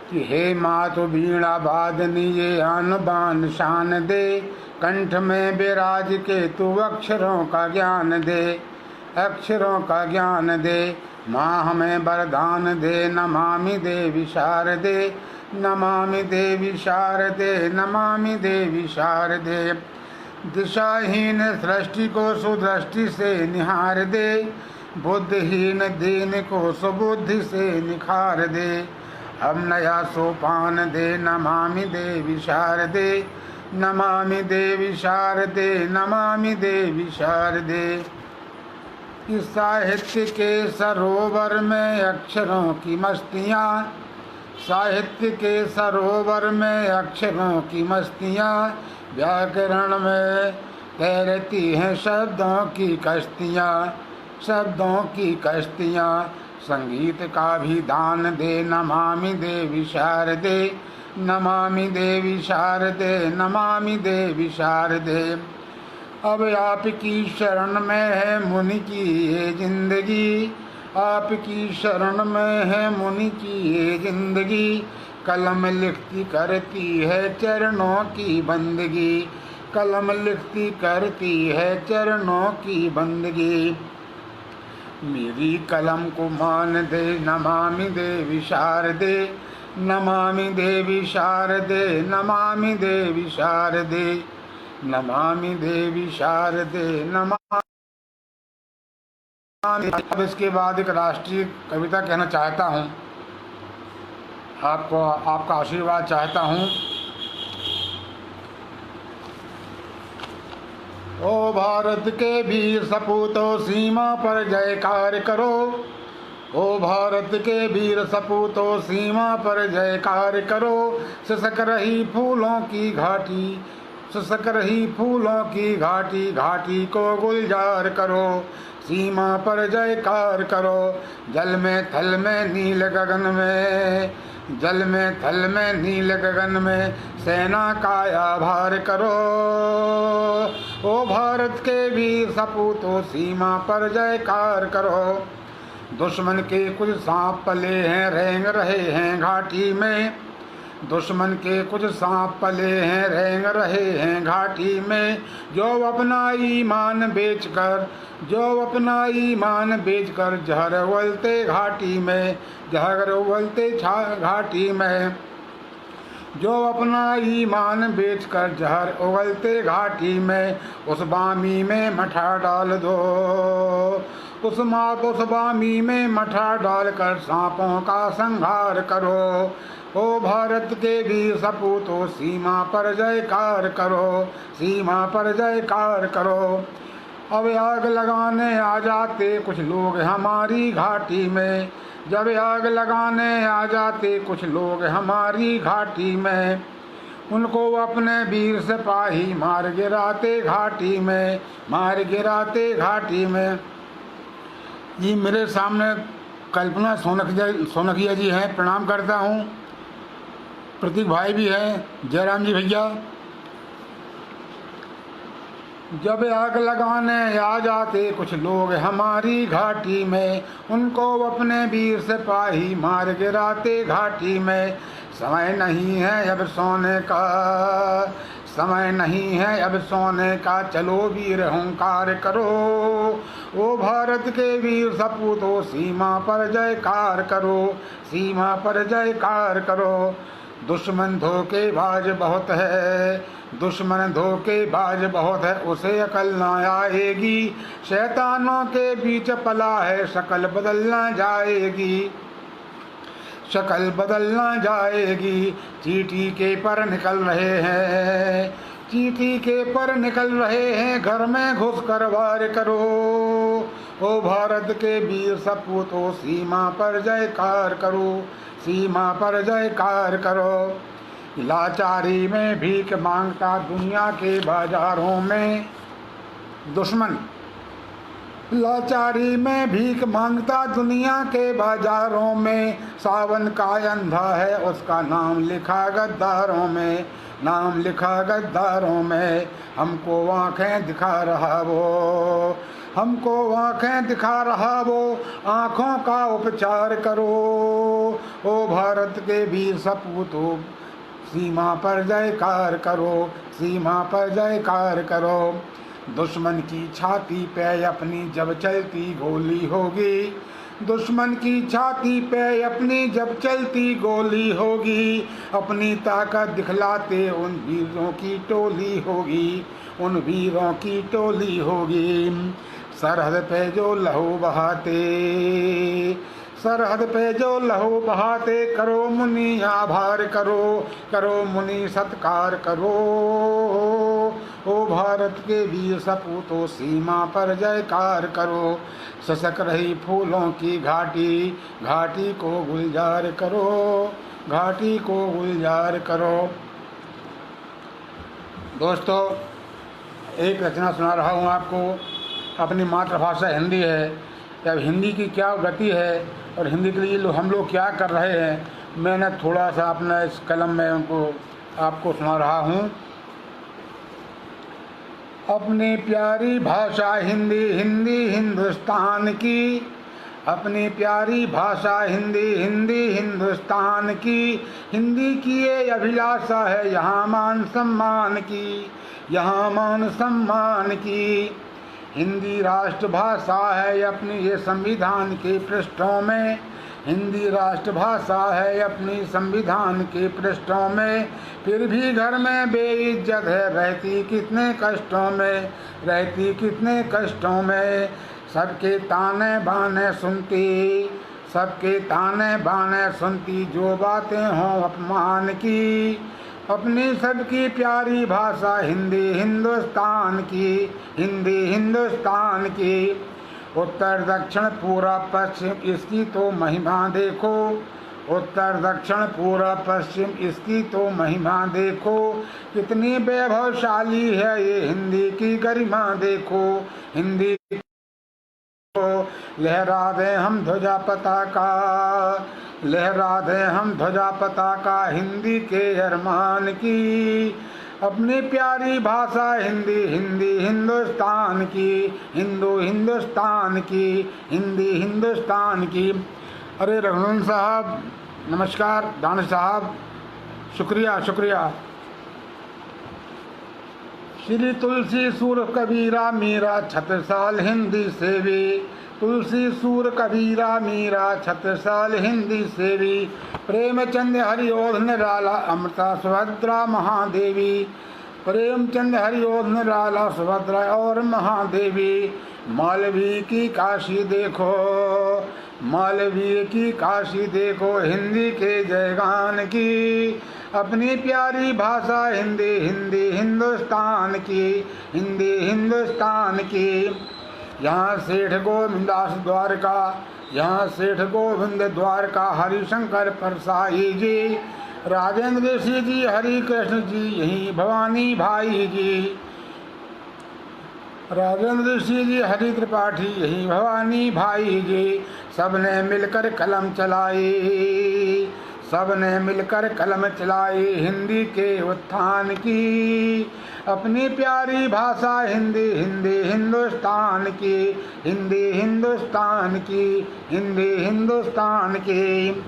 कि हे मातु बीणा वादनी ये आन बान शान दे, कंठ में विराज के तू अक्षरों का ज्ञान दे, अक्षरों का ज्ञान दे। माँ हमें वरदान दे, नमामि देवी शारदे, नमामि देवी शारदे, नमामि देवी शारदे। दिशाहीन सृष्टि को सुदृष्टि से निहार दे, बुद्धिहीन दीन को सुबुद्धि से निखार दे। अब नया सोपान दे, नमामि देवी शारदे, नमामि देवी शारदे, नमामि देवी शारदे। इस साहित्य के सरोवर में अक्षरों की मस्तियाँ, साहित्य के सरोवर में अक्षरों की मस्तियाँ, व्याकरण में तैरती हैं शब्दों की कश्तियाँ, शब्दों की कश्तियाँ। संगीत का भी दान दे, नमामि देवी शारदे, नमामि देवी शारदे, नमामि देवी शारदे। अब आपकी शरण में है मुनि की ये जिंदगी, आपकी शरण में है मुनि की ये जिंदगी। कलम लिखती करती है चरणों की बंदगी, कलम लिखती करती है चरणों की बंदगी। मेरी कलम को मान दे, नमामि देवी शारदे, नमामि देवी शारदे, नमामि देवी शारदे, नमामि देवी शारदे, नमामि। अब इसके बाद एक राष्ट्रीय कविता कहना चाहता हूँ, आपको आपका आशीर्वाद चाहता हूँ। ओ भारत के वीर सपूतों सीमा पर जयकार करो, ओ भारत के वीर सपूतों सीमा पर जयकार करो। सिसक रही फूलों की घाटी, सिसक रही फूलों की घाटी, घाटी को गुलजार करो, सीमा पर जयकार करो। जल में थल में नील गगन में, जल में थल में नील गगन में सेना का आभार करो। ओ भारत के वीर सपूतों सीमा पर जयकार करो। दुश्मन के कुछ सांप पले हैं, रेंग रहे हैं घाटी में, दुश्मन के कुछ सांप पले हैं, रेंग रहे हैं घाटी में। जो अपना ईमान बेचकर, जो अपना ईमान बेचकर जहर उगलते घाटी में, जहर उगलते घाटी में। जो अपना ईमान बेचकर जहर उगलते घाटी में, उस बामी में मठा डाल दो, उस बामी में मठा डालकर सांपों का संहार करो। ओ भारत के वीर सपूतों सीमा पर जयकार करो, सीमा पर जयकार करो। अब आग लगाने आ जाते कुछ लोग हमारी घाटी में, जब आग लगाने आ जाते कुछ लोग हमारी घाटी में। उनको अपने वीर सिपाही मार गिराते घाटी में, मार गिराते घाटी में। ये मेरे सामने कल्पना सोनकिया जी हैं, प्रणाम करता हूँ। प्रतीक भाई भी हैं, जयराम जी भैया। जब आग लगाने आ जाते कुछ लोग हमारी घाटी में, उनको अपने वीर सिपाही मार गिराते घाटी में। समय नहीं है अब सोने का, समय नहीं है अब सोने का, चलो वीर हुंकार करो। ओ भारत के वीर सपूतों सीमा पर जयकार करो, सीमा पर जयकार करो। दुश्मन धोखेबाज बहुत है, दुश्मन धोखेबाज बहुत है, उसे अकल ना आएगी। शैतानों के बीच पला है, शक्ल बदलना जाएगी, शक्ल बदलना जाएगी। चींटी के पर निकल रहे हैं, चींटी के पर निकल रहे हैं, घर में घुस कर वार करो। ओ भारत के वीर सपूतों सीमा पर जयकार करो, सीमा पर जयकार करो। लाचारी में भीख मांगता दुनिया के बाजारों में दुश्मन, लाचारी में भीख मांगता दुनिया के बाजारों में। सावन का अंधा है उसका नाम लिखा गद्दारों में, नाम लिखा गद्दारों में। हमको आंखें दिखा रहा वो, हमको आंखें दिखा रहा वो आंखों का उपचार करो। ओ भारत के वीर सपूतों सीमा पर जयकार करो, सीमा पर जयकार करो। दुश्मन की छाती पे अपनी जब चलती गोली होगी, दुश्मन की छाती पे अपनी जब चलती गोली होगी, अपनी ताकत दिखलाते उन वीरों की टोली होगी, उन वीरों की टोली होगी। सरहद पे जो लहू बहाते, सरहद पे जो लहू बहाते, करो मुनि आभार करो, करो मुनि सत्कार करो। ओ भारत के वीर सपूतों सीमा पर जयकार करो। सशक रही फूलों की घाटी, घाटी को गुलजार करो, घाटी को गुलजार करो। दोस्तों, एक रचना सुना रहा हूँ आपको। अपनी मातृभाषा हिंदी है। अब हिंदी की क्या गति है और हिंदी के लिए हम लोग क्या कर रहे हैं, मैंने थोड़ा सा अपना इस कलम में उनको आपको सुना रहा हूँ। अपनी प्यारी भाषा हिंदी, हिंदी हिंदुस्तान की, अपनी प्यारी भाषा हिंदी, हिंदी हिंदुस्तान की, हिंदी की ये अभिलाषा है यहाँ मान सम्मान की, यहाँ मान सम्मान की। हिंदी राष्ट्रभाषा है अपनी ये संविधान के पृष्ठों में, हिंदी राष्ट्रभाषा है अपनी संविधान के पृष्ठों में, फिर भी घर में बेइज्जत है रहती कितने कष्टों में, रहती कितने कष्टों में। सबके ताने बाने सुनती, सबके ताने बाने सुनती, जो बातें हों अपमान की, अपनी सबकी प्यारी भाषा हिंदी हिंदुस्तान की, हिंदी हिंदुस्तान की। उत्तर दक्षिण पूरब पश्चिम इसकी तो महिमा देखो, उत्तर दक्षिण पूरब पश्चिम इसकी तो महिमा देखो, कितनी वैभवशाली है ये हिंदी की गरिमा देखो, हिंदी लहरा दे हम ध्वजा पताका, लहरा दे हम ध्वजा पताका हिंदी के अरमान की। अपनी प्यारी भाषा हिंदी, हिंदी हिंदुस्तान की, हिंदू हिंदुस्तान की, हिंदी हिंदुस्तान की। अरे रघुनंदन साहब नमस्कार, दानिश साहब शुक्रिया शुक्रिया। श्री तुलसी सूर कबीरा मीरा 36 साल हिंदी सेवी, तुलसी सूर कबीरा मीरा 36 साल हिंदी सेवी। प्रेमचंद हरिओध निराला अमृता सुभद्रा महादेवी, प्रेमचंद हरिओध निराला सुभद्रा और महादेवी। मालवी की काशी देखो, मालवी की काशी देखो हिंदी के जयगान की। अपनी प्यारी भाषा हिंदी, हिंदी हिंदुस्तान की, हिंदी हिंदुस्तान की। यहाँ सेठ गोविंदास द्वारका, यहाँ सेठ गोविंद द्वारका, हरिशंकर परसाई जी, राजेंद्र ऋषि जी, हरि कृष्ण जी, यही भवानी भाई जी, राजेंद्र ऋषि जी, हरि त्रिपाठी, यही भवानी भाई जी। सबने मिलकर कलम चलाई, सबने मिलकर कलम चलाई हिंदी के उत्थान की। अपनी प्यारी भाषा हिंदी, हिंदी हिंदुस्तान की, हिंदी हिंदुस्तान की, हिंदी हिंदुस्तान की।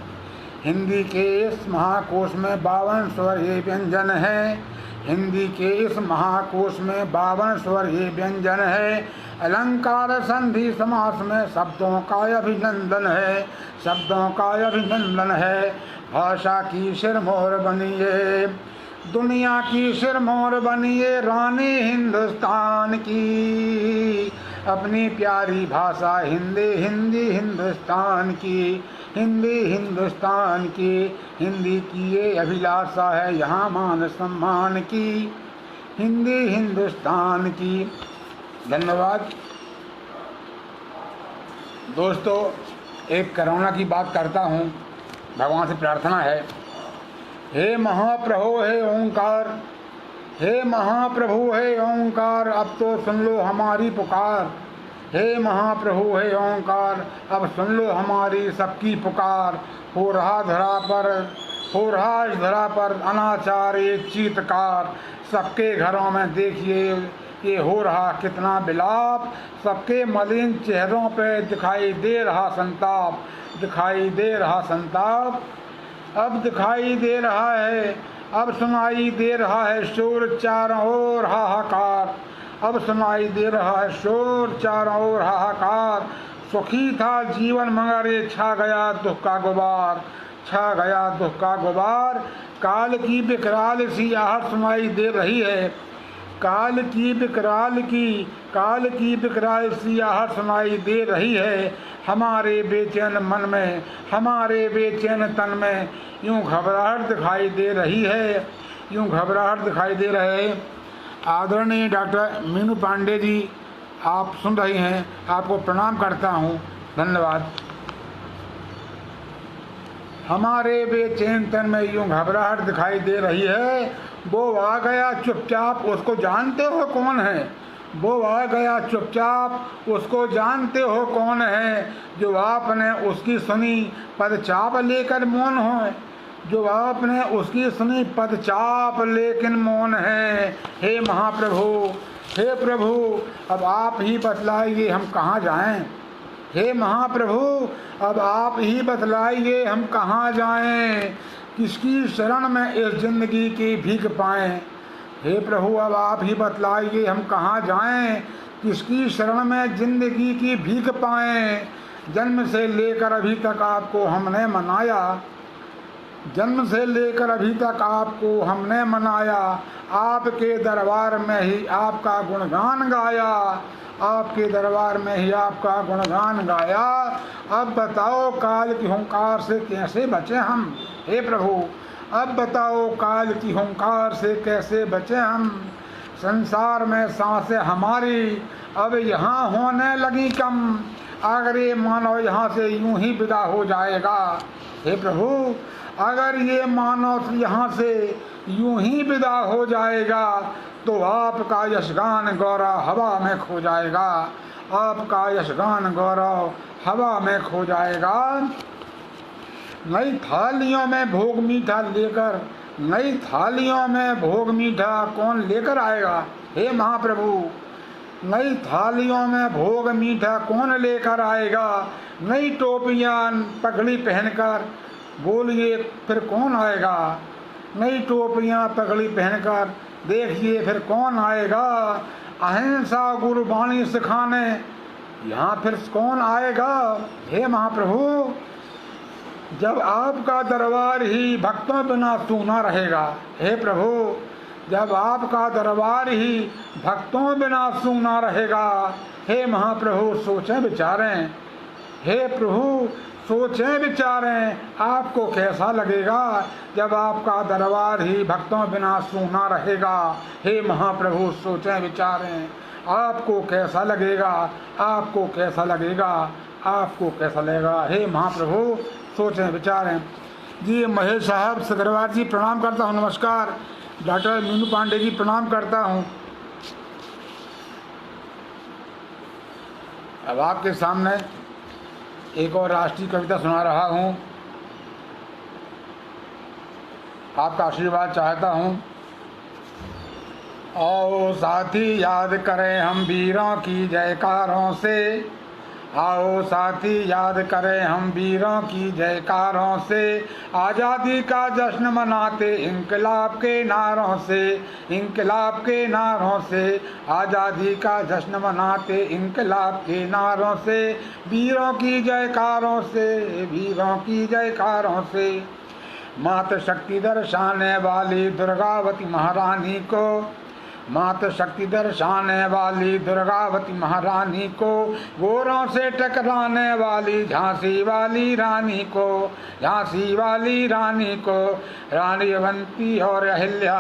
हिंदी के इस महाकोश में 52 स्वर ये व्यंजन है, हिंदी के इस महाकोश में 52 स्वर ये व्यंजन है। अलंकार संधि समास में शब्दों का अभिनंदन है, शब्दों का अभिनंदन है। भाषा की सिरमौर बनिए, दुनिया की सिरमौर बनिए रानी हिंदुस्तान की। अपनी प्यारी भाषा हिंदी, हिंदी हिंदुस्तान की, हिंदी हिंदुस्तान की। हिंदी की ये अभिलाषा है यहाँ मान सम्मान की, हिंदी हिंदुस्तान की। धन्यवाद दोस्तों। एक करुणा की बात करता हूँ, भगवान से प्रार्थना है। हे महाप्रभु हे ओंकार, हे महाप्रभु हे ओंकार, अब तो सुन लो हमारी पुकार। हे महाप्रभु हे ओंकार, अब सुन लो हमारी सबकी पुकार। हो रहा धरा पर, हो रहा इस धरा पर अनाचार एक चीतकार। सबके घरों में देखिए कि हो रहा कितना विलाप, सबके मलिन चेहरों पे दिखाई दे रहा संताप, दिखाई दे रहा संताप। अब दिखाई दे रहा है, अब सुनाई दे रहा है शोर चारों ओर हाहाकार, अब सुनाई दे रहा है शोर चारों ओर हाहाकार। सुखी था जीवन मगर ये छा गया दुख का गुबार, छा गया दुख का गुबार। काल की विकराल सी आहट सुनाई दे रही है, काल की विकराल सी आहट सुनाई दे रही है हमारे बेचैन मन में, हमारे बेचैन तन में। यूं घबराहट दिखाई दे रही है, यूं घबराहट दिखाई दे रहे। आदरणीय डॉक्टर मीनू पांडे जी, आप सुन रही हैं, आपको प्रणाम करता हूं, धन्यवाद। हमारे बेचैन तन में यूं घबराहट दिखाई दे रही है, वो आ गया चुपचाप, उसको जानते हो कौन है, वो आ गया चुपचाप, उसको जानते हो कौन है। जो आपने उसकी सुनी पदचाप लेकर मौन हो, जो आपने उसकी सुनी पदचाप लेकिन मौन है। हे महाप्रभु, हे प्रभु, अब आप ही बतलाइए हम कहाँ जाएं। हे महाप्रभु, अब आप ही बतलाइए हम कहाँ जाएं, किसकी शरण में इस जिंदगी की भीख पाएं। हे प्रभु, अब आप ही बतलाइए हम कहाँ जाएं, किसकी शरण में जिंदगी की भीख पाएं। जन्म से लेकर अभी तक आपको हमने मनाया, जन्म से लेकर अभी तक आपको हमने मनाया, आपके दरबार में ही आपका गुणगान गाया, आपके दरबार में ही आपका गुणगान गाया। अब बताओ काल की हुंकार से कैसे बचे हम। हे प्रभु, अब बताओ काल की हुंकार से कैसे बचे हम। संसार में सांसें हमारी अब यहाँ होने लगी कम, अगर ये मानव यहाँ से यूं ही विदा हो जाएगा। हे प्रभु, अगर ये मानव यहाँ से यूं ही विदा हो जाएगा तो आपका यशगान गौरव हवा में खो जाएगा, आपका यशगान गौरव हवा में खो जाएगा। नई थालियों में भोग मीठा लेकर, नई थालियों में भोग मीठा कौन लेकर आएगा। हे महाप्रभु, नई थालियों में भोग मीठा कौन लेकर आएगा। नई टोपियां पगड़ी पहनकर बोलिए फिर कौन आएगा। नई टोपियां पगड़ी पहनकर देखिए फिर कौन आएगा। अहिंसा गुरुबाणी सिखाने यहाँ फिर कौन आएगा। हे महाप्रभु, जब आपका दरबार ही भक्तों बिना सूना रहेगा। हे प्रभु, जब आपका दरबार ही भक्तों बिना सूना रहेगा। हे महाप्रभु, सोचें विचारें। हे प्रभु, सोचें विचारें, आपको कैसा लगेगा जब आपका दरबार ही भक्तों बिना सूना रहेगा। हे महाप्रभु, सोचें विचारें, आपको कैसा लगेगा, आपको कैसा लगेगा, आपको कैसा लगेगा। हे महाप्रभु, सोचें विचारें। जी महेश साहब सगरवार जी प्रणाम करता हूँ, नमस्कार। डॉक्टर मीनू पांडे जी प्रणाम करता हूँ। अब आपके सामने एक और राष्ट्रीय कविता सुना रहा हूँ, आपका आशीर्वाद चाहता हूँ। आओ साथी याद करें हम वीरों की जयकारों से, आओ साथी याद करें हम वीरों की जयकारों से। आज़ादी का जश्न मनाते इंकलाब के नारों से, इंकलाब के नारों से। आज़ादी का जश्न मनाते इंकलाब के नारों से। वीरों की जयकारों से, वीरों की जयकारों से। मात शक्ति दर्शाने वाली दुर्गावती महारानी को, मात शक्ति दर्शाने वाली दुर्गावती महारानी को। गोरों से टकराने वाली झांसी वाली रानी को, झांसी वाली रानी को। रानी अवंती और अहिल्या,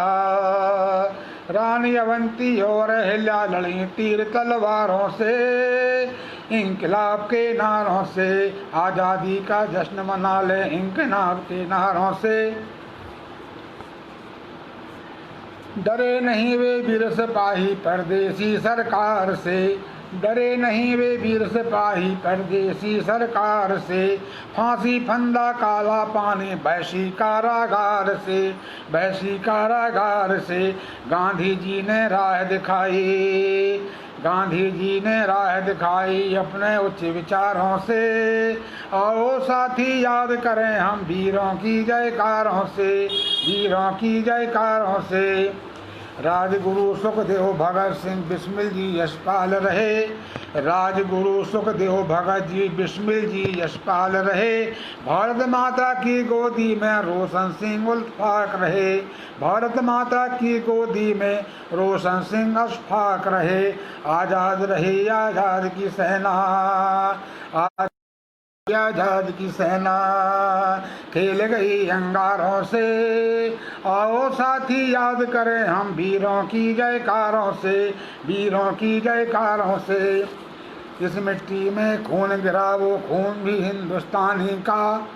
रानी अवंती और अहिल्या लड़ी तीर तलवारों से, इंकलाब के नारों से। आज़ादी का जश्न मना ले इंकलाब के नारों से। डरे नहीं वे वीर सिपाही परदेसी सरकार से, डरे नहीं वे वीर सिपाही परदेसी सरकार से, फांसी फंदा काला पानी वैसी कारागार से, वैसी कारागार से। गांधी जी ने राह दिखाई, गांधी जी ने राह दिखाई अपने उच्च विचारों से। आओ साथी याद करें हम वीरों की जयकारों से, वीरों की जयकारों से। राजगुरु सुखदेव भगत सिंह बिस्मिल जी यशपाल रहे, राजगुरु सुखदेव भगत जी बिस्मिल जी यशपाल रहे। भारत माता की गोदी में रोशन सिंह अशफाक रहे, भारत माता की गोदी में रोशन सिंह अशफाक रहे। आजाद रहे आजाद की सेना, आजाद की सेना खेल गई अंगारों से। आओ साथी याद करें हम वीरों की जयकारों से, वीरों की जयकारों से। इस मिट्टी में खून गिरा वो खून भी हिंदुस्तानी का,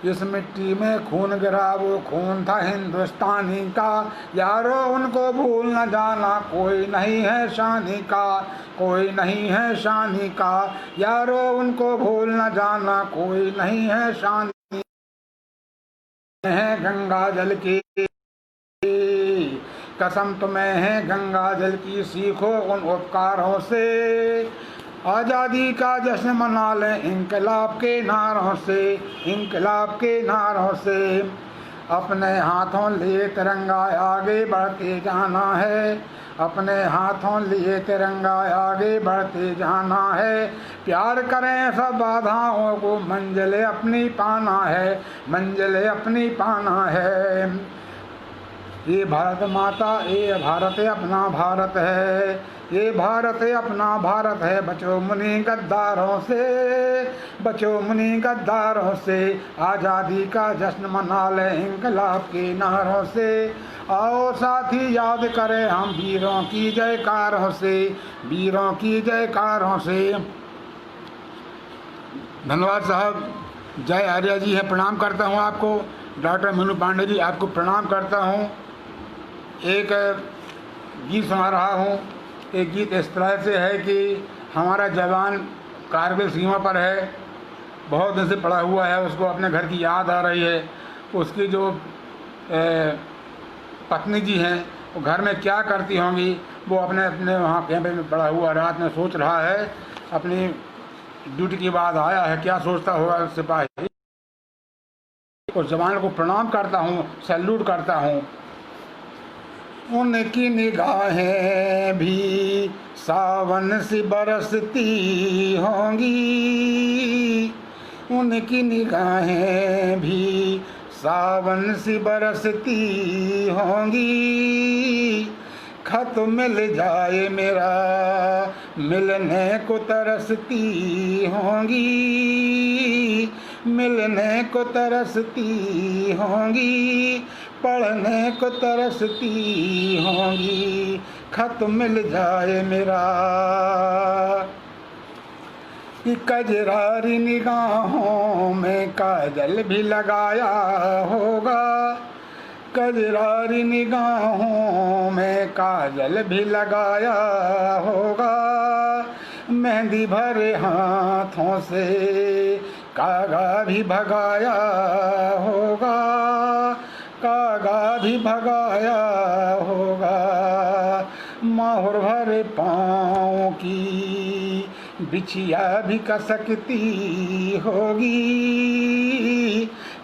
इस मिट्टी में खून गिरा वो खून था हिंदुस्तानी का। यारो उनको भूल न जाना कोई नहीं है शानी का, कोई नहीं है शानी का। यारो उनको भूल न जाना कोई नहीं है शानी है। गंगा जल की कसम तुम्हें है, गंगा जल की सीखो उन उपकारों से। आज़ादी का जश्न मना लें इंकलाब के नारों से, इंकलाब के नारों से। अपने हाथों लिए तिरंगा आगे बढ़ते जाना है, अपने हाथों लिए तिरंगा आगे बढ़ते जाना है। प्यार करें सब बाधाओं को मंजिल अपनी पाना है, मंजिल अपनी पाना है। ये भारत माता, ये भारत अपना भारत है, ये भारत अपना भारत है। बचो मुनि गद्दारों से, बचो मुनि गद्दारों से। आज़ादी का जश्न मना लें इंकलाब के नारों से। आओ साथी याद करें हम वीरों की जयकारों से, वीरों की जयकारों से। धन्यवाद साहब। जय आर्या जी हैं, प्रणाम करता हूँ आपको। डॉक्टर मीनू पांडे जी आपको प्रणाम करता हूँ। एक गीत सुना रहा हूँ। एक गीत इस तरह से है कि हमारा जवान कारगिल सीमा पर है, बहुत दिन से पड़ा हुआ है, उसको अपने घर की याद आ रही है। उसकी जो पत्नी जी हैं वो घर में क्या करती होंगी, वो अपने अपने वहाँ कैंप में पड़ा हुआ रात में सोच रहा है। अपनी ड्यूटी के बाद आया है, क्या सोचता होगा सिपाही। उस जवान को प्रणाम करता हूँ, सैल्यूट करता हूँ। उनकी निगाहें भी सावन सी बरसती होंगी, उनकी निगाहें भी सावन सी बरसती होंगी। खत मिल जाए मेरा मिलने को तरसती होंगी, मिलने को तरसती होंगी, पढ़ने को तरसती होंगी। खत मिल जाए मेरा। कि कजरारी निगाहों में काजल भी लगाया होगा, कजरारी निगाहों में काजल भी लगाया होगा। मेहंदी भरे हाथों से कागा भी भगाया होगा, कागा भी भगाया होगा। मोहर भरे पाँव की बिछिया भी कसकती होगी।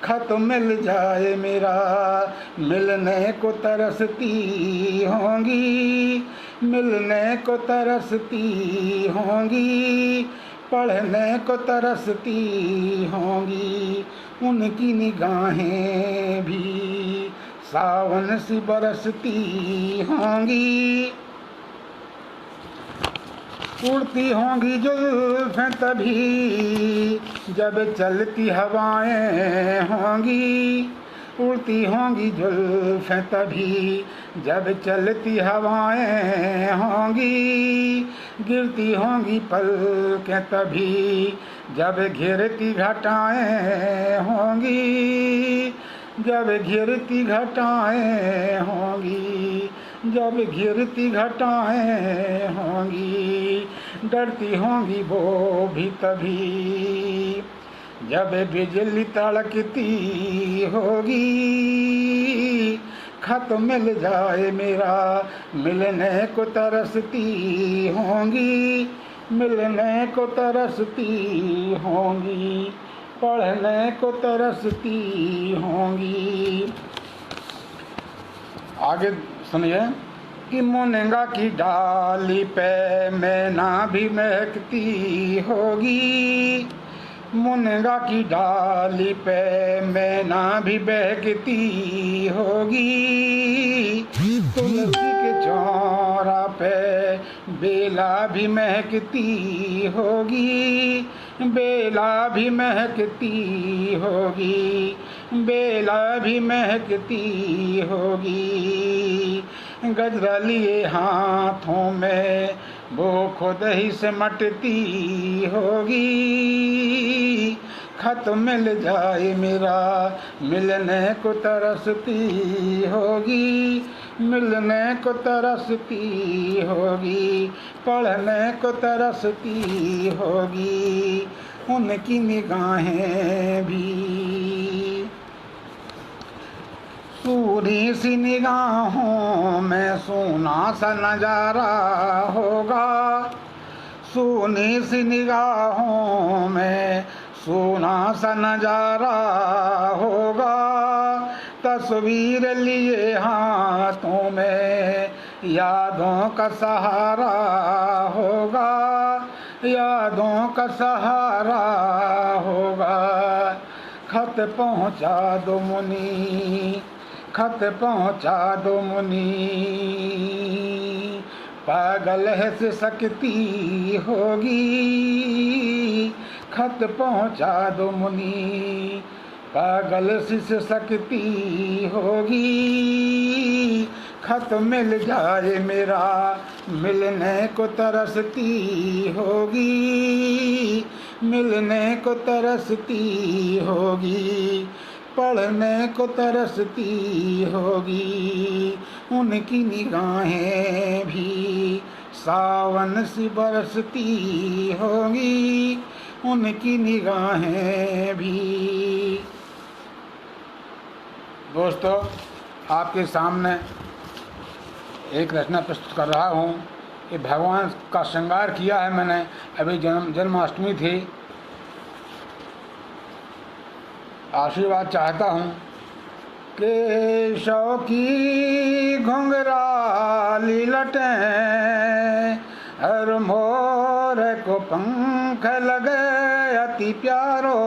खत मिल जाए मेरा मिलने को तरसती होंगी, मिलने को तरसती होंगी, पढ़ने को तरसती होंगी। उनकी निगाहें भी सावन सी बरसती होंगी। उड़ती होंगी जुल्फ़ें तभी जब चलती हवाएं होंगी, उड़ती होंगी जुल्फ़ें तभी जब चलती हवाएं होंगी। गिरती होंगी पलकें तभी जब घिरती घटाएं होंगी, जब घिरती घटाएं होंगी। जब घिरती घटाएं होंगी, डरती होंगी वो भी तभी, जब बिजली तड़कती होगी। खत मिल जाए मेरा, मिलने को तरसती होंगी, मिलने को तरसती होंगी, पढ़ने को तरसती होंगी। आगे सुनिए कि मुनगा की डाली पे मैना भी महकती होगी, मुनगा की डाली पे मैना भी बहकती होगी। तुलसी के चौरा पे बेला भी महकती होगी, बेला भी महकती होगी, बेला भी महकती होगी। गजरा लिए हाथों में वो खुद ही सिमटती होगी। खत मिल जाए मेरा, मिलने को तरसती होगी, मिलने को तरसती होगी, पढ़ने को तरसती होगी। उनकी निगाहें भी सूरी सी निगाहों में सोना सा नजारा होगा, सोनी सी निगाहों में सोना सा नजारा होगा। तस्वीर लिए हाथों में यादों का सहारा होगा, यादों का सहारा होगा। खत पहुँचा दो मुनी, खत पहुँचा दो मुनी, पागल है से सकती होगी। खत पहुँचा दो मुनी, पागल से सकती होगी। खत मिल जाए मेरा, मिलने को तरसती होगी, मिलने को तरसती होगी, पढ़ने को तरसती होगी। उनकी निगाहें भी सावन सी बरसती होगी, उनकी निगाहें भी। दोस्तों, आपके सामने एक रचना प्रस्तुत कर रहा हूँ। ये भगवान का श्रृंगार किया है मैंने। अभी जन्माष्टमी थी। आशीर्वाद चाहता हूँ। केशव की घुंघराली लटें, हर मोर को पंख लगे अति प्यारो।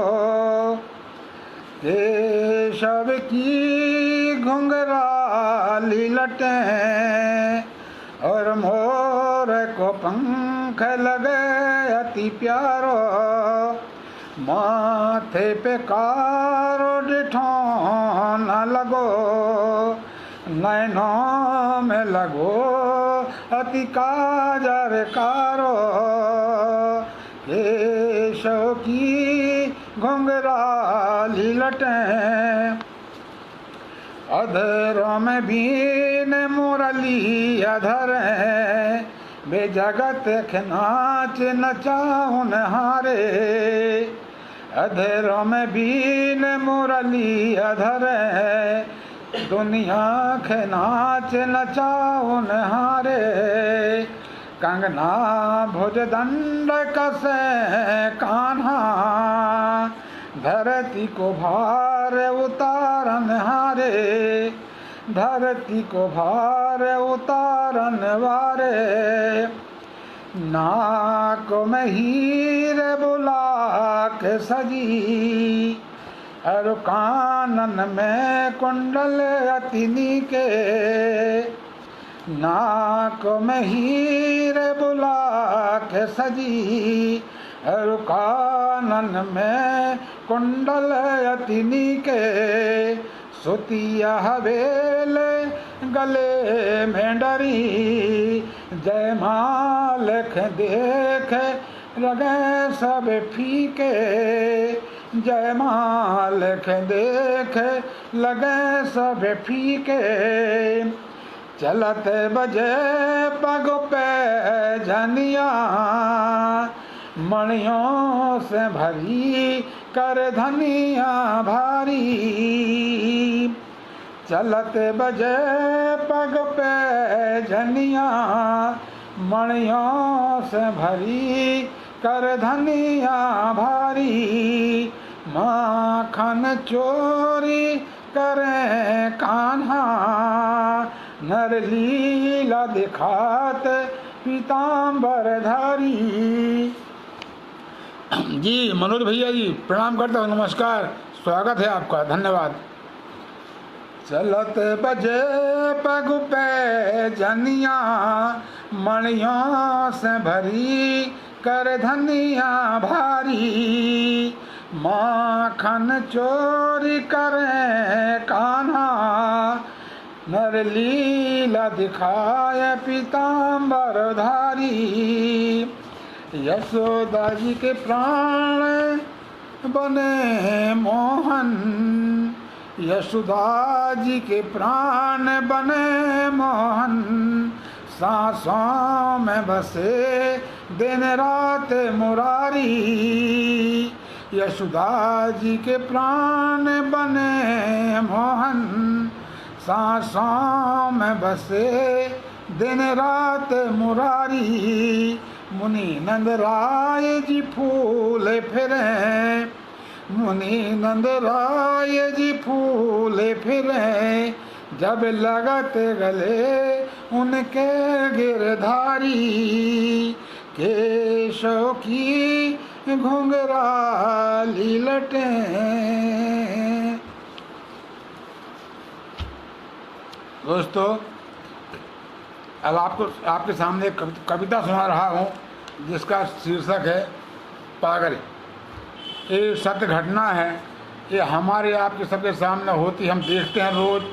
केशव की घुंघराली लटें, और मोर को पंख लगे अति प्यारो। माथे पे कारो डिठो न लगो, नैनों में लगो अति काजर कारो। केशव की घुंघराली लटें, अधरों में बीन मुरली अधर है। बे जगत के नाच नचाउन हारे, अधरों में बीन मुरली अधर है। दुनिया के नाच नचाउन हारे, कंगना भुजदंड कसे कान्हा। धरती को भार उतारन हारे, धरती को भार उतारन वारे। नाक में हीर बुला के सजी, और कानन में कुंडल अतिनी के। नाक में हीर बुला के सजी, और कानन में कुंडल अतिनी के। सुतिया हवेल गले में डरी, जयमाल देख रगे सब फीके। जयमाल देख लगे सब फीके। चलत बजे पग पे झनिया, मणियों से भरी कर धनिया भारी। चलत बजे पग पे झनिया, मणियों से भरी कर धनिया भारी। माखन चोरी करे कान्हा, नर लीला दिखात पीताम्बर धारी। जी मनोज भैया जी प्रणाम करता हूँ, नमस्कार, स्वागत है आपका, धन्यवाद। चलत बजे पग पे झनिया, मणियों से भरी कर धनिया भारी। माखन चोरी करे कान्हा, नर लीला दिखाए पीताम्बर धारी। यशोदा जी के प्राण बने मोहन, यशोदा जी के प्राण बने मोहन। सांसों में बसे दिन रात मुरारी, यशोदा जी के प्राण बने मोहन। सांसों में बसे दिन रात मुरारी। मुनि नंद राय जी फूले फिरे, मुनि नंद राय जी फूले फिरे। जब लगत गले उनके गिरधारी, केशों की घुंघराली लटें। दोस्तों अब आपके सामने कविता सुना रहा हूँ जिसका शीर्षक है पागल। ये सत्य घटना है, ये हमारे आपके सबके सामने होती, हम देखते हैं रोज़।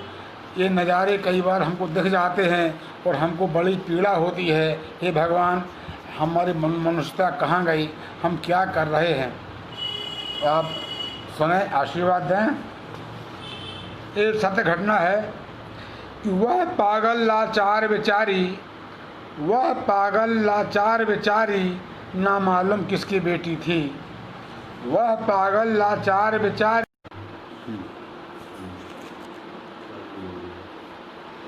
ये नज़ारे कई बार हमको दिख जाते हैं और हमको बड़ी पीड़ा होती है। हे भगवान, हमारी मनुष्यता कहाँ गई, हम क्या कर रहे हैं। आप सुने, आशीर्वाद दें। ये सत्य घटना है कि वह पागल लाचार बेचारी, वह पागल लाचार बेचारी ना मालूम किसकी बेटी थी। वह पागल लाचार बेचारी,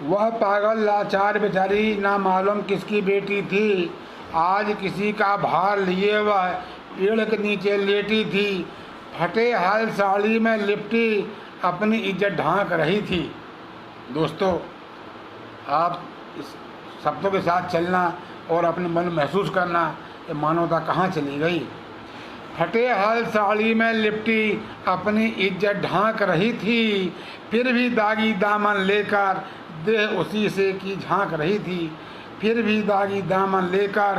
वह पागल लाचार बेचारी ना मालूम किसकी बेटी थी। आज किसी का भार लिए वह पेड़ के नीचे लेटी थी। फटे हाल साड़ी में लिपटी अपनी इज्जत ढांक रही थी। दोस्तों, आप इस शब्दों के साथ चलना और अपने मन महसूस करना, ये मानवता कहाँ चली गई। फटे हाल साड़ी में लिपटी अपनी इज्जत ढांक रही थी, फिर भी दागी दामन लेकर देह उसी से की झांक रही थी। फिर भी दागी दामन लेकर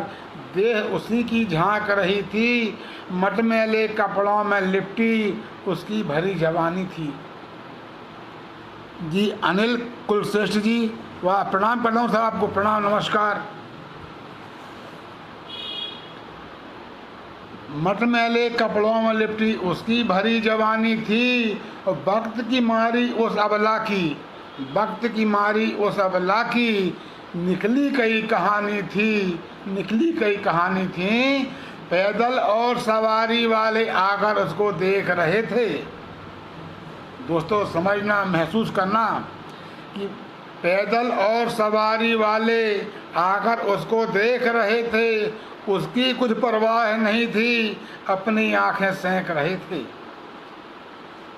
देह उसी की झांक रही थी। मटमैले कपड़ों में लिपटी उसकी भरी जवानी थी। जी अनिल कुलश्रेष्ठ जी, वाह, प्रणाम करता हूँ सर आपको, प्रणाम, नमस्कार। मटमैले कपड़ों में लिपटी उसकी भरी जवानी थी। और वक्त की मारी उस अबला की, वक्त की मारी उस अबला की निकली कई कहानी थी, निकली कई कहानी थी। पैदल और सवारी वाले आकर उसको देख रहे थे। दोस्तों समझना, महसूस करना कि पैदल और सवारी वाले आकर उसको देख रहे थे। उसकी कुछ परवाह नहीं थी, अपनी आंखें सेंक रहे थे।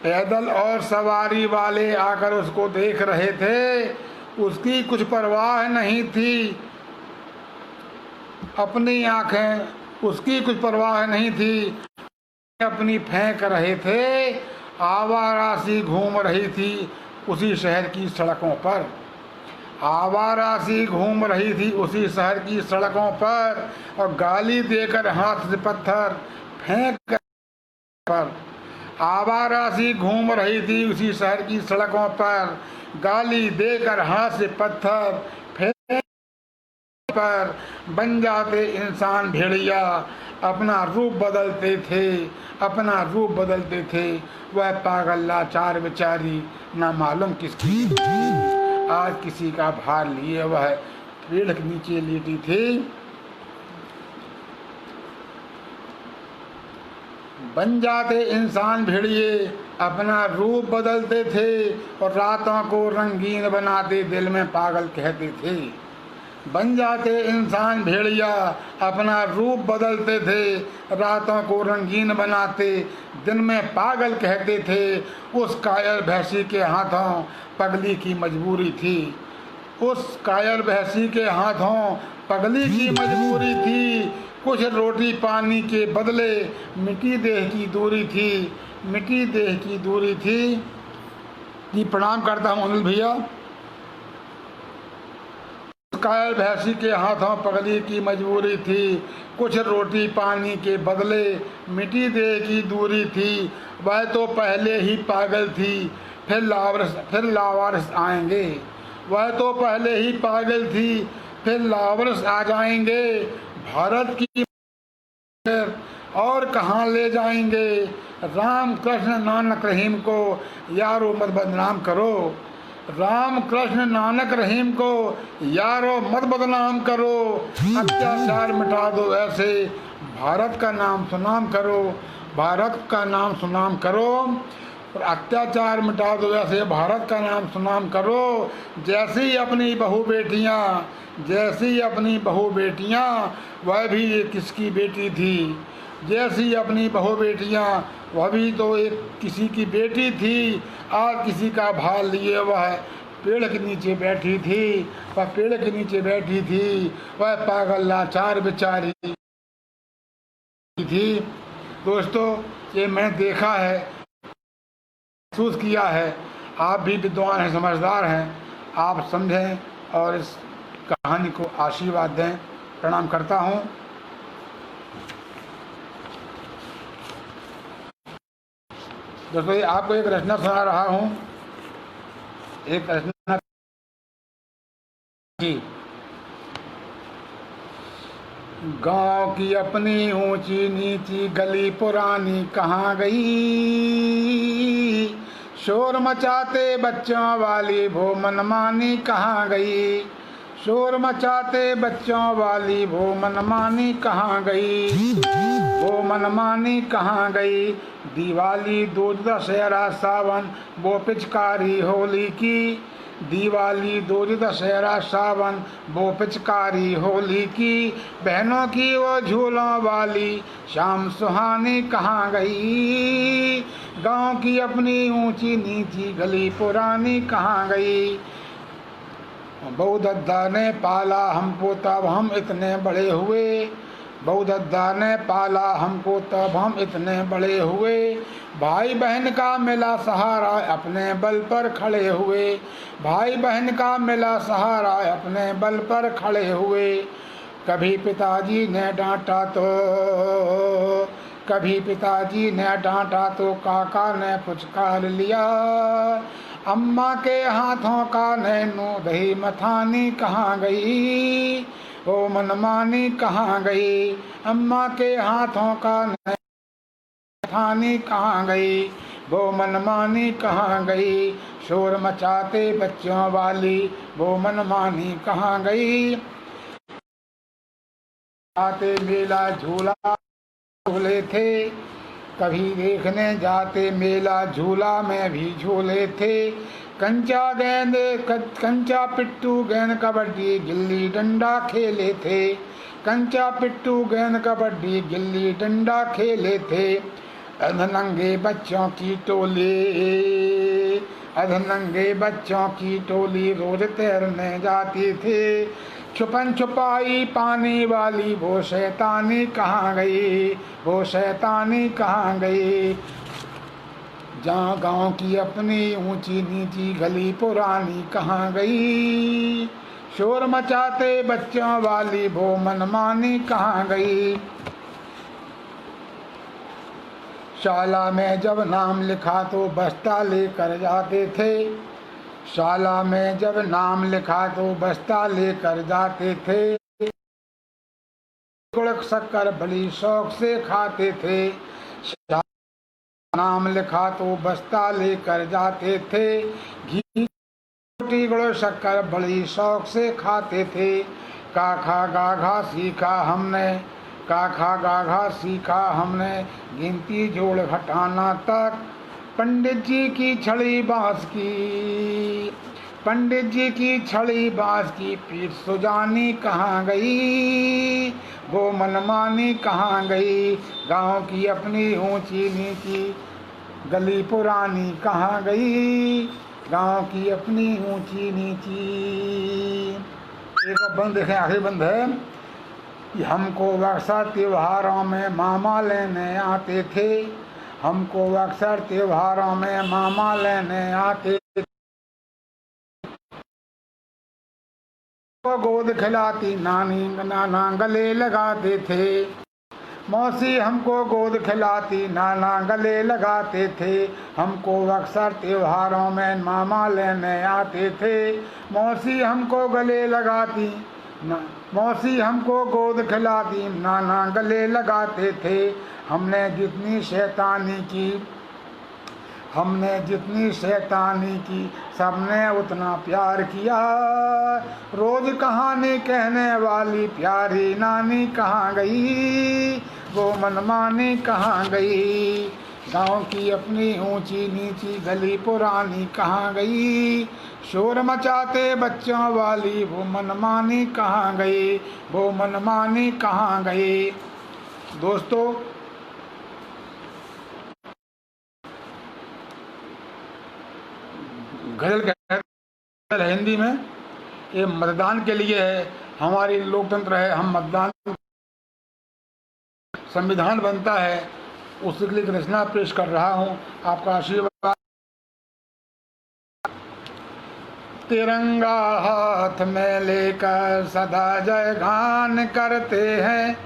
पैदल और सवारी वाले आकर उसको देख रहे थे, उसकी कुछ परवाह नहीं थी, अपनी आंखें, उसकी कुछ परवाह नहीं थी, अपनी फेंक रहे थे। आवारा सी घूम रही थी उसी शहर की सड़कों पर, आवारा सी घूम रही थी उसी शहर की सड़कों पर। और गाली देकर हाथ से पत्थर फेंक पर, आवारा सी घूम रही थी उसी शहर की सड़कों पर। गाली देकर हाथ से पत्थर फेंक पर बन जाते इंसान भेड़िया, अपना रूप बदलते थे, अपना रूप बदलते थे। वह पागल लाचार बेचारी ना मालूम किसकी। आज किसी का भार लिए वह पेड़ के नीचे लेटी थी। बन जाते इंसान भेड़िए, अपना रूप बदलते थे और रातों को रंगीन बनाते दिल में पागल कहते थे। बन जाते इंसान भेड़िया, अपना रूप बदलते थे, रातों को रंगीन बनाते दिन में पागल कहते थे। उस कायर भैंसी के हाथों पगली की मजबूरी थी, उस कायर भैंसी के हाथों पगली की मजबूरी थी। कुछ रोटी पानी के बदले मिट्टी देह की दूरी थी, मिट्टी देह की दूरी थी। जी प्रणाम करता हूँ अनिल भैया। कायर भैंसी के हाथों पगली की मजबूरी थी, कुछ रोटी पानी के बदले मिट्टी देह की दूरी थी। वह तो पहले ही पागल थी, फिर लावारिस आएंगे। वह तो पहले ही पागल थी, फिर लावारिस आ जाएंगे। भारत की और कहाँ ले जाएंगे। राम कृष्ण नानक रहीम को यारो मत बदनाम करो, राम कृष्ण नानक रहीम को यारो मत बदनाम करो। अत्याचार मिटा दो ऐसे भारत का नाम सुनाम करो, भारत का नाम सुनाम करो। और अत्याचार मिटा दो ऐसे भारत का नाम सुनाम करो। जैसी अपनी बहू बेटियाँ, जैसी अपनी बहू बेटियाँ, वह भी ये किसकी बेटी थी। जैसी अपनी बहू बेटियाँ, वह भी तो एक किसी की बेटी थी। आज किसी का भार लिए वह पेड़ के नीचे बैठी थी, वह पेड़ के नीचे बैठी थी। वह पागल लाचार बेचारी थी। दोस्तों ये मैंने देखा है, महसूस किया है। आप भी विद्वान हैं, समझदार हैं, आप समझें और इस कहानी को आशीर्वाद दें। प्रणाम करता हूँ। दोस्तों आपको एक रचना सुना रहा हूँ, एक रचना की। गांव की अपनी ऊंची नीची गली पुरानी कहाँ गई, शोर मचाते बच्चों वाली वो मनमानी कहाँ गई। शोर मचाते बच्चों वाली वो मनमानी कहाँ गई, वो मनमानी कहाँ गई। दिवाली दूज दशहरा सावन वो पिचकारी होली की, दिवाली दूज दशहरा सावन वो पिचकारी होली की। बहनों की वो झूलों वाली शाम सुहानी कहाँ गई, गांव की अपनी ऊंची नीची गली पुरानी कहाँ गई। बहू दद्दा ने पाला हमको तब हम इतने बड़े हुए, बहू दद्दा ने पाला हमको तब हम इतने बड़े हुए। भाई बहन का मिला सहारा अपने बल पर खड़े हुए, भाई बहन का मिला सहारा अपने बल पर खड़े हुए। कभी पिताजी ने डांटा तो, कभी पिताजी ने डांटा तो काका ने फुचकार लिया। अम्मा के हाथों का नैनो दही मथानी कहाँ गई, ओ मनमानी कहाँ गई। अम्मा के हाथों का मथानी कहाँ गई, वो मनमानी कहाँ गई। शोर मचाते बच्चों वाली वो मनमानी कहाँ गई। आते मेला झूला झूले थे, कभी देखने जाते मेला झूला में भी झूले थे। कंचा गेंद कंचा पिट्टू गेंद कबड्डी गिल्ली डंडा खेले थे, कंचा पिट्टू गेंद कबड्डी गिल्ली डंडा खेले थे। अधनंगे बच्चों की टोली, अधनंगे बच्चों की टोली रोज तैरने जाती थी। छुपन छुपाई पानी वाली वो शैतानी कहाँ गई, वो शैतानी कहाँ गई। जहाँ गांव की अपनी ऊंची नीची गली पुरानी कहाँ गई। शोर मचाते बच्चों वाली वो मनमानी कहाँ गई। शाला में जब नाम लिखा तो बस्ता लेकर जाते थे, शाला में जब नाम लिखा तो बस्ता लेकर जाते थे। गुड़ शक्कर बड़ी शौक से खाते थे, नाम लिखा तो बस्ता लेकर जाते थे। घी रोटी गुड़ शक्कर बड़ी शौक से खाते थे। काखा गाघा सीखा हमने, काखा गाघा सीखा हमने, गिनती जोड़ घटाना तक। पंडित जी की छड़ी बांस की, पंडित जी की छड़ी बांस की, पीठ सुजानी कहाँ गई, वो मनमानी कहाँ गई। गांव की अपनी ऊंची नीची गली पुरानी कहाँ गई, गांव की अपनी ऊंची नीची। एक बंद देखें, आखिरी बंद है कि हमको अक्सर त्योहारों में मामा लेने आते थे, हमको अक्सर त्योहारों में मामा लेने आते थे। गोद खिलाती नानी नाना गले लगाते थे, मौसी हमको गोद खिलाती नाना गले लगाते थे। हमको अक्सर त्योहारों में मामा लेने आते थे, मौसी हमको गले लगाती, मौसी हमको गोद खिलाती नाना गले लगाते थे। हमने जितनी शैतानी की, हमने जितनी शैतानी की, सबने उतना प्यार किया। रोज कहानी कहने वाली प्यारी नानी कहाँ गई, वो मनमानी कहाँ गई। गांव की अपनी ऊंची नीची गली पुरानी कहाँ गई। शोर मचाते बच्चों वाली वो मनमानी कहाँ गई, वो मनमानी कहाँ गई। दोस्तों, गजल हिंदी में ये मतदान के लिए है, हमारी लोकतंत्र है, हम मतदान संविधान बनता है, उसके लिए रचना पेश कर रहा हूँ। आपका आशीर्वाद। तिरंगा हाथ में लेकर सदा जयगान करते हैं,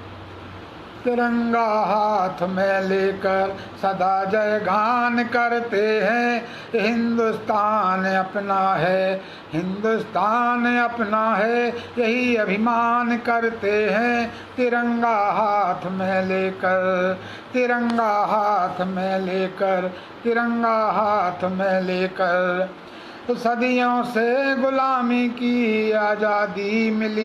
तिरंगा हाथ में लेकर सदा जयगान करते हैं। हिंदुस्तान अपना है, हिंदुस्तान अपना है, यही अभिमान करते हैं। तिरंगा हाथ में लेकर, तिरंगा हाथ में लेकर, तिरंगा हाथ में लेकर, तो सदियों से गुलामी की आज़ादी मिली,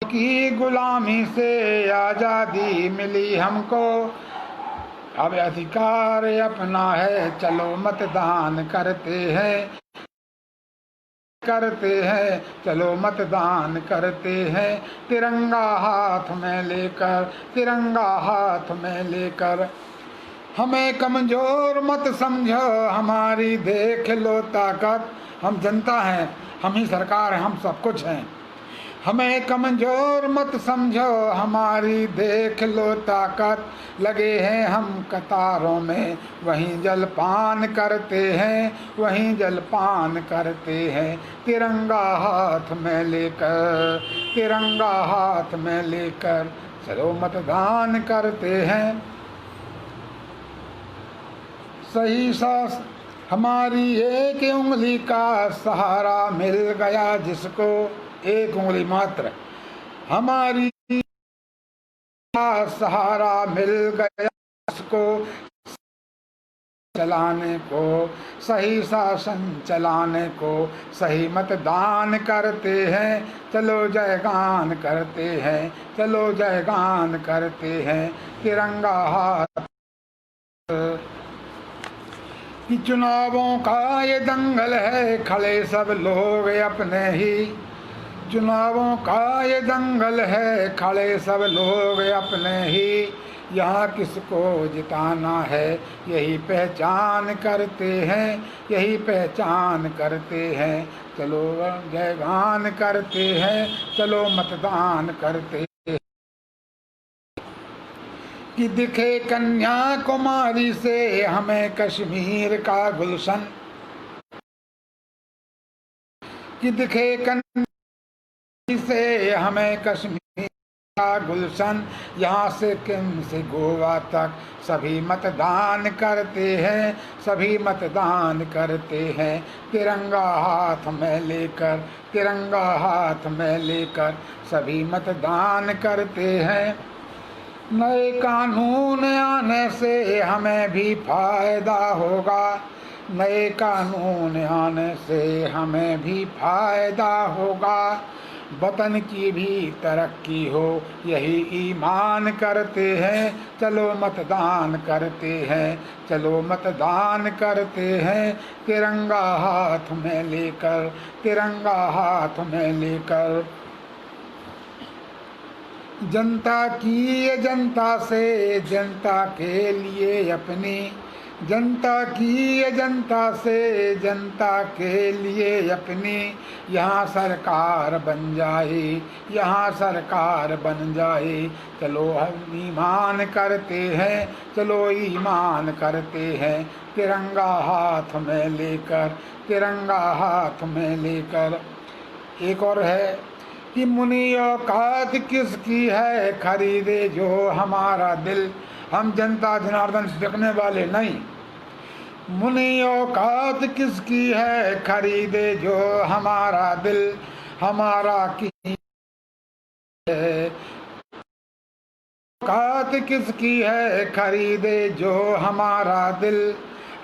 की गुलामी से आज़ादी मिली हमको। अब अधिकार अपना है, चलो मतदान करते हैं, करते हैं, चलो मतदान करते हैं। तिरंगा हाथ में लेकर, तिरंगा हाथ में लेकर, हमें कमजोर मत समझो, हमारी देख लो ताकत। हम जनता हैं, हम ही सरकार हैं, हम सब कुछ हैं। हमें कमजोर मत समझो, हमारी देख लो ताकत। लगे हैं हम कतारों में, वहीं जलपान करते हैं, वहीं जलपान करते हैं। तिरंगा हाथ में लेकर, तिरंगा हाथ में लेकर, चलो मतदान करते हैं। सही सांस हमारी एक उंगली का सहारा मिल गया जिसको, एक उंगली मात्र हमारी सहारा मिल गया जिसको, चलाने को, सही शासन चलाने को, सही मतदान करते हैं। चलो जयगान करते हैं, चलो जयगान करते हैं। तिरंगा हाथ कि चुनावों का ये दंगल है, खड़े सब लोग अपने ही। चुनावों का ये दंगल है, खड़े सब लोग अपने ही। यहाँ किसको जिताना है, यही पहचान करते हैं, यही पहचान करते हैं। चलो जयगान करते हैं, चलो मतदान करते हैं। कि दिखे कन्याकुमारी से हमें कश्मीर का गुलशन, कि दिखे कन्याकुमारी से हमें कश्मीर का गुलशन। यहाँ से सिक्किम से गोवा तक सभी मतदान करते हैं, सभी मतदान करते हैं। तिरंगा हाथ में लेकर, तिरंगा हाथ में लेकर, सभी मतदान करते हैं। नए कानून आने से हमें भी फायदा होगा, नए कानून आने से हमें भी फायदा होगा, वतन की भी तरक्की हो यही ईमान करते हैं। चलो मतदान करते हैं, चलो मतदान करते हैं, तिरंगा हाथ में लेकर, तिरंगा हाथ में लेकर। जनता की ये जनता से, जनता के लिए अपनी, जनता की ये जनता से, जनता के लिए अपनी। यहाँ सरकार बन जाए, यहाँ सरकार बन जाए। चलो हम ईमान करते हैं, चलो ईमान करते हैं, तिरंगा हाथ में लेकर, तिरंगा हाथ में लेकर। एक और है कि मुनि औकात किसकी है, खरीदे जो हमारा दिल। हम जनता जनार्दन से बिकने वाले नहीं। मुनि औकात किसकी है, खरीदे जो हमारा दिल। हमारा की है, औकात किसकी है, खरीदे जो हमारा दिल।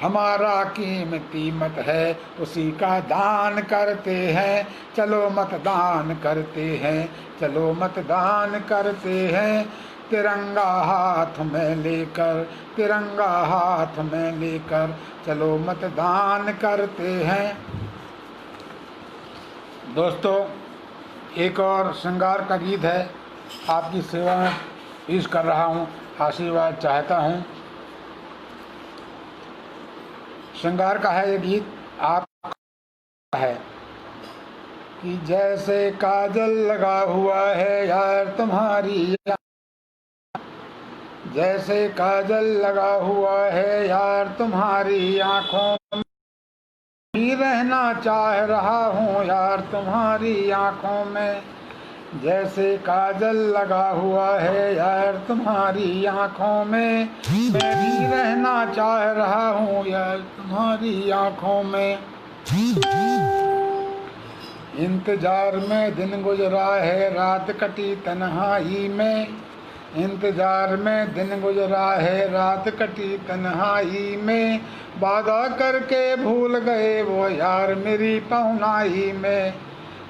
हमारा कीमती मत है, उसी का दान करते हैं। चलो मतदान करते हैं, चलो मतदान करते हैं, तिरंगा हाथ में लेकर, तिरंगा हाथ में लेकर। चलो मतदान करते हैं। दोस्तों, एक और श्रृंगार का गीत है, आपकी सेवा में पेश कर रहा हूँ, आशीर्वाद चाहता हूँ। श्रृंगार का है ये गीत, आप है कि जैसे काजल लगा हुआ है यार तुम्हारी, जैसे काजल लगा हुआ है यार तुम्हारी आंखों में, भी रहना चाह रहा हूँ यार तुम्हारी आंखों में। जैसे काजल लगा हुआ है यार तुम्हारी आंखों में, मैं भी रहना चाह रहा हूँ यार तुम्हारी आंखों में। इंतजार में दिन गुजरा है, रात कटी तन्हाई में। इंतजार में दिन गुजरा है, रात कटी तन्हाई में। वादा करके भूल गए वो यार मेरी पहुनाई में।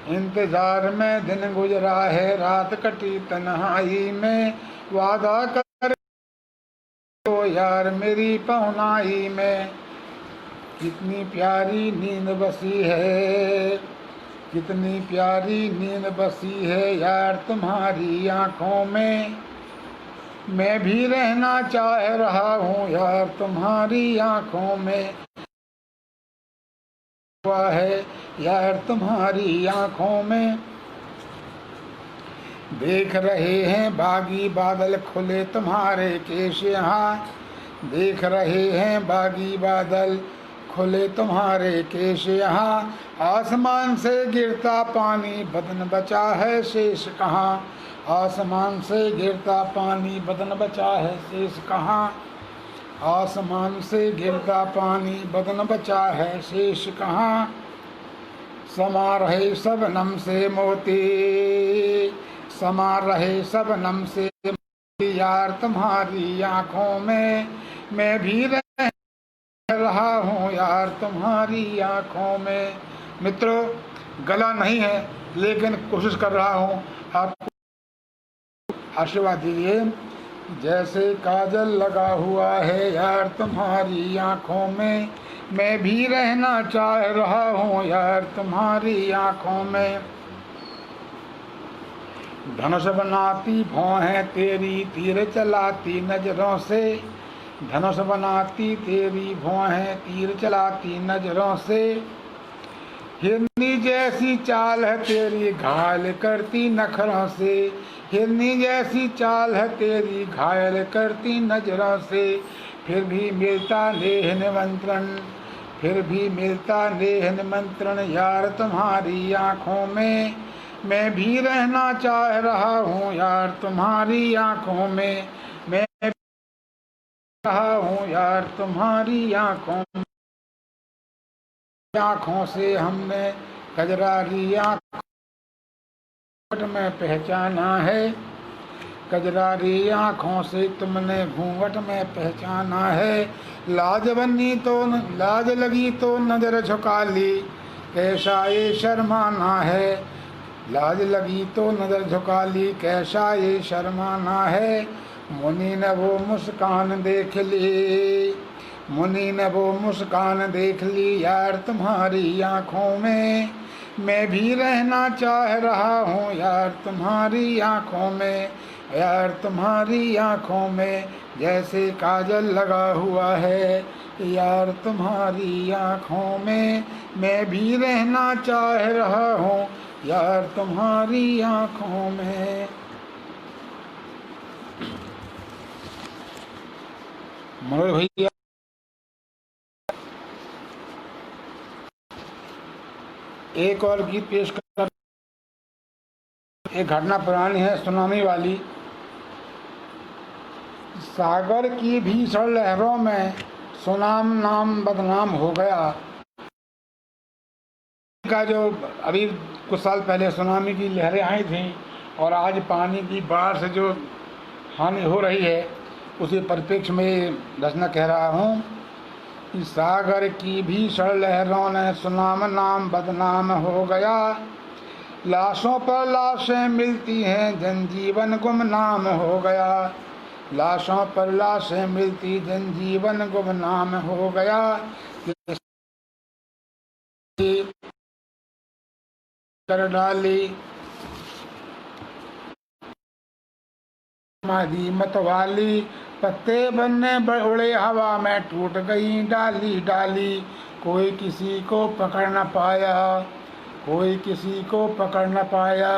इंतजार में दिन गुजरा है, रात कटी तन्हाई में। वादा कर वो यार मेरी पहुनाई में। कितनी प्यारी नींद बसी है, कितनी प्यारी नींद बसी है यार तुम्हारी आंखों में। मैं भी रहना चाह रहा हूँ यार तुम्हारी आंखों में। हुआ है यार तुम्हारी आंखों में। देख रहे हैं बागी बादल खुले तुम्हारे केश यहाँ, देख रहे हैं बागी बादल खुले तुम्हारे केश यहाँ। आसमान से गिरता पानी बदन बचा है शेष कहाँ, आसमान से गिरता पानी बदन बचा है शेष कहाँ। आसमान से गिरता पानी बदन बचा है शेष कहाँ। समा रहे शबनम से मोती, समा रहे शबनम से मोती यार तुम्हारी आंखों में। मैं भी रह रहा हूँ यार तुम्हारी आंखों में। मित्रों, गला नहीं है लेकिन कोशिश कर रहा हूँ, आप आशीर्वाद दीजिए। जैसे काजल लगा हुआ है यार तुम्हारी आंखों में, मैं भी रहना चाह रहा हूँ यार तुम्हारी आंखों में। धनुष बनाती भौहें तेरी तीर चलाती नजरों से, धनुष बनाती तेरी भौहें तीर चलाती नजरों से। हिरनी जैसी चाल है तेरी घायल करती नखरों से, हिरनी जैसी चाल है तेरी घायल करती नजरों से। फिर भी मिलता नेह निमंत्रण, फिर भी मिलता नेह निमंत्रण यार तुम्हारी आंखों में। मैं भी रहना चाह रहा हूँ यार तुम्हारी आंखों में। मैं रहा हूँ यार तुम्हारी आंखों में। आंखों से हमने कजरारी आंख में पहचाना है, कजरारी आँखों से तुमने घूंघट में पहचाना है। लाज बनी तो लाज लगी तो नजर झुका ली, कैसा ये शर्माना है। लाज लगी तो नजर झुका ली, कैसा ये शर्माना है। मुनि ने वो मुस्कान देख ली, मुनि ने वो मुस्कान देख ली यार तुम्हारी आँखों में। मैं भी रहना चाह रहा हूँ यार तुम्हारी आँखों में, यार तुम्हारी आँखों में जैसे काजल लगा हुआ है। यार तुम्हारी आँखों में मैं भी रहना चाह रहा हूँ यार तुम्हारी आँखों में। मनोज भैया एक और गीत पेश कर। एक घटना पुरानी है, सुनामी वाली। सागर की भीषण लहरों में सुनाम नाम बदनाम हो गया। का जो अभी कुछ साल पहले सुनामी की लहरें आई थी और आज पानी की बाढ़ से जो हानि हो रही है, उसी परिप्रेक्ष्य में रचना कह रहा हूँ कि सागर की भीषण लहरों ने सुनाम नाम बदनाम हो गया। लाशों पर लाशें मिलती हैं जनजीवन गुमनाम हो गया। लाशों पर लाशें मिलती जनजीवन गुमनाम हो गया। कर डाली मादी मतवाली, पत्ते बनने उड़े हवा में टूट गई डाली डाली। कोई किसी को पकड़ न पाया, कोई किसी को पकड़ न पाया,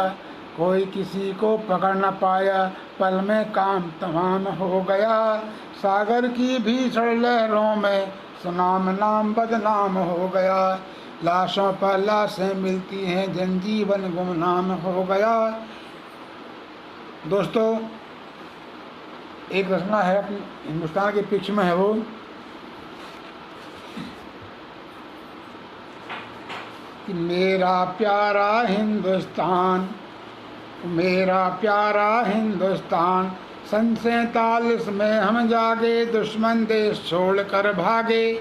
कोई किसी को पकड़ न पाया, पल में काम तमाम हो गया। सागर की भीषण लहरों में सुनाम नाम बदनाम हो गया। लाशों पर लाशें मिलती हैं जनजीवन गुमनाम हो गया। दोस्तों, एक रचना है हिंदुस्तान के पक्ष में है वो, कि मेरा प्यारा हिंदुस्तान, मेरा प्यारा हिंदुस्तान, सन 47 में हम जागे दुश्मन देश छोड़ कर भागे।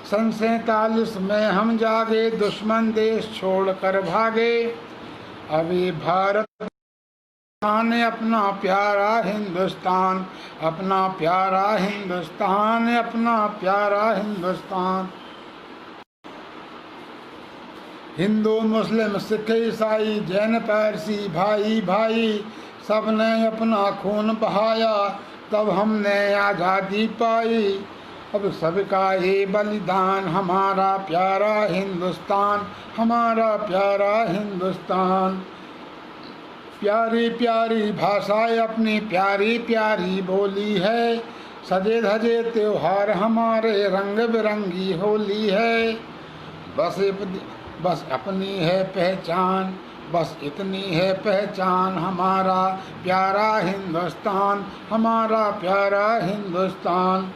सन 47 में हम जागे दुश्मन देश छोड़ कर भागे। अभी भारत ने अपना प्यारा हिंदुस्तान, अपना प्यारा हिंदुस्तान, अपना प्यारा हिंदुस्तान। हिंदू मुस्लिम सिख ईसाई जैन पारसी भाई भाई, सब ने अपना खून बहाया तब हमने आज़ादी पाई। अब सबका ये बलिदान हमारा प्यारा हिंदुस्तान, हमारा प्यारा हिंदुस्तान। प्यारी प्यारी भाषाएं अपनी प्यारी प्यारी बोली है, सजे धजे त्योहार हमारे रंग बिरंगी होली है। बस अपनी है पहचान, बस इतनी है पहचान, हमारा प्यारा हिंदुस्तान, हमारा प्यारा हिंदुस्तान।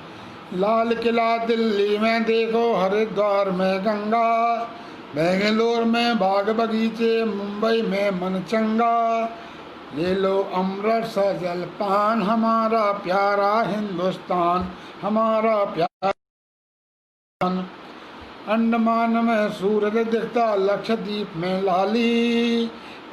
लाल किला दिल्ली में देखो, हरिद्वार में गंगा, बेंगलोर में बाग बगीचे, मुंबई में मनचंगा। ले लो अमृत सा जलपान, हमारा प्यारा हिंदुस्तान, हमारा प्यारा। अंडमान में सूरज दिखता, लक्षद्वीप में लाली,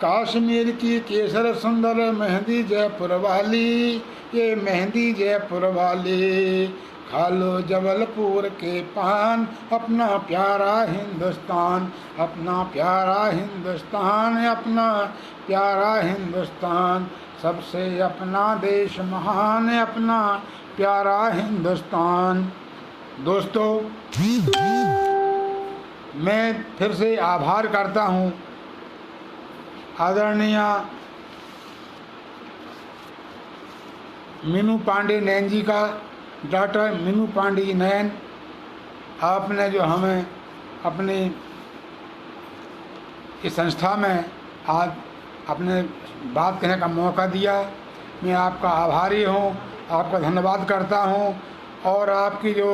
कश्मीर की केसर सुंदर मेहंदी जयपुर वाली, ये मेहंदी जयपुर वाली। खा लो जबलपुर के पान, अपना प्यारा हिंदुस्तान, अपना प्यारा हिंदुस्तान, अपना प्यारा हिंदुस्तान। सबसे अपना देश महान, अपना प्यारा हिंदुस्तान। दोस्तों, मैं फिर से आभार करता हूँ आदरणीय मीनू पांडे नैन जी का, डॉक्टर मीनू पांडे जी नैन, आपने जो हमें अपनी इस संस्था में आज अपने बात कहने का मौका दिया। मैं आपका आभारी हूँ, आपका धन्यवाद करता हूँ। और आपकी जो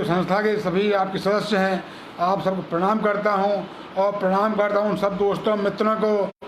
संस्था के सभी आपके सदस्य हैं, आप सबको प्रणाम करता हूँ और प्रणाम करता हूँ उन सब दोस्तों मित्रों को